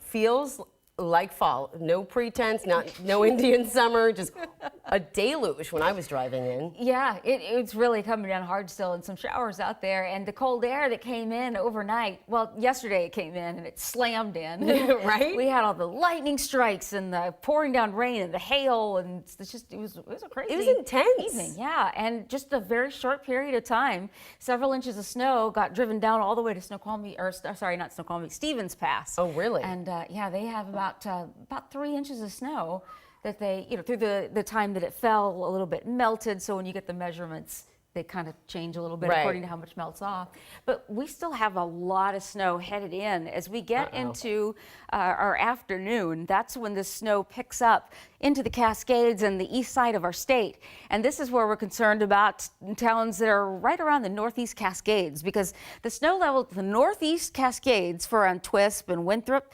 feels like fall. No pretense, no Indian summer, just a deluge when I was driving in. Yeah, it's really coming down hard still, and some showers out there. And the cold air that came in overnight, well, yesterday it came in and it slammed in. Right? We had all the lightning strikes and the pouring down rain and the hail, and it was a crazy. It was intense. Evening, yeah, and just a very short period of time, several inches of snow got driven down all the way to Snoqualmie, or sorry, not Snoqualmie, Stevens Pass. Oh, really? And yeah, they have about 3 inches of snow that they, through the time that it fell, a little bit melted. So when you get the measurements, they kind of change a little bit according to how much melts off. But we still have a lot of snow headed in. As we get into our afternoon, that's when the snow picks up into the Cascades and the east side of our state. And this is where we're concerned about towns that are right around the northeast Cascades, because the snow level at the northeast Cascades for around Twisp and Winthrop,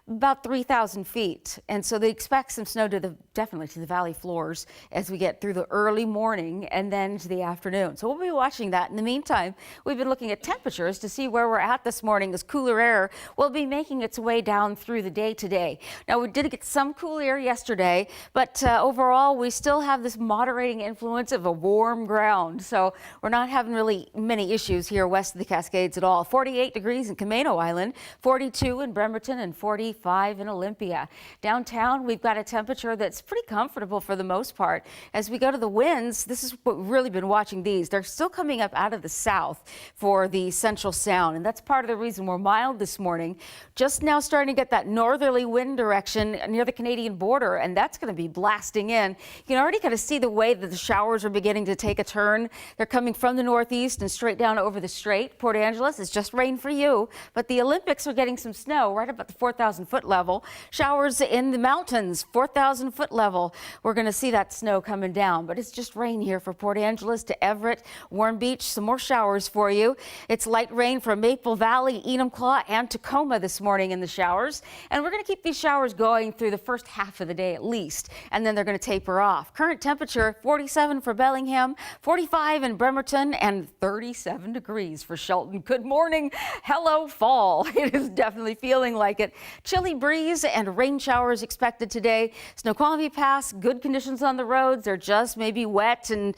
about 3,000 feet. And so they expect some snow definitely to the valley floors as we get through the early morning and then to the afternoon. So we'll be watching that. In the meantime, we've been looking at temperatures to see where we're at this morning. This cooler air will be making its way down through the day today. Now, we did get some cool air yesterday, but overall, we still have this moderating influence of a warm ground. So we're not having really many issues here west of the Cascades at all. 48 degrees in Camano Island, 42 in Bremerton, and 45 in Olympia. Downtown, we've got a temperature that's pretty comfortable for the most part. As we go to the winds, this is what we've really been watching these. They're still coming up out of the south for the central sound, and that's part of the reason we're mild this morning. Just now starting to get that northerly wind direction near the Canadian border, and that's going to be blasting in. You can already kind of see the way that the showers are beginning to take a turn. They're coming from the northeast and straight down over the strait. Port Angeles is just rain for you, but the Olympics are getting some snow right about the 4,000-foot level. Showers in the mountains, 4,000-foot level. We're going to see that snow coming down, but it's just rain here for Port Angeles to Everett, Warm Beach. Some more showers for you. It's light rain from Maple Valley, Enumclaw, and Tacoma this morning in the showers. And we're going to keep these showers going through the first half of the day at least, and then they're going to taper off. Current temperature 47 for Bellingham, 45 in Bremerton, and 37 degrees for Shelton. Good morning. Hello, fall. It is definitely feeling like it. Chilly breeze and rain showers expected today. Snoqualmie Pass, good conditions on the roads. They're just maybe wet, and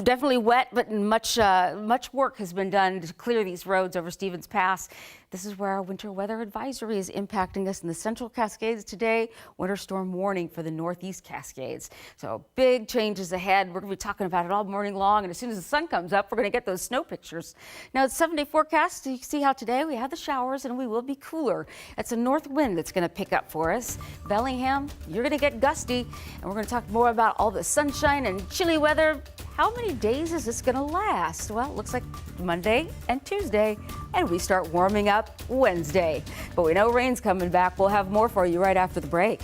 definitely wet, but much work has been done to clear these roads over Stevens Pass. This is where our winter weather advisory is impacting us in the central Cascades today. Winter storm warning for the northeast Cascades. So big changes ahead. We're going to be talking about it all morning long. And as soon as the sun comes up, we're going to get those snow pictures. Now, it's 7-day forecast. You can see how today we have the showers and we will be cooler. It's a north wind that's going to pick up for us. Bellingham, you're going to get gusty. And we're going to talk more about all the sunshine and chilly weather. How many days is this going to last? Well, it looks like Monday and Tuesday, and we start warming up Wednesday. But we know rain's coming back. We'll have more for you right after the break.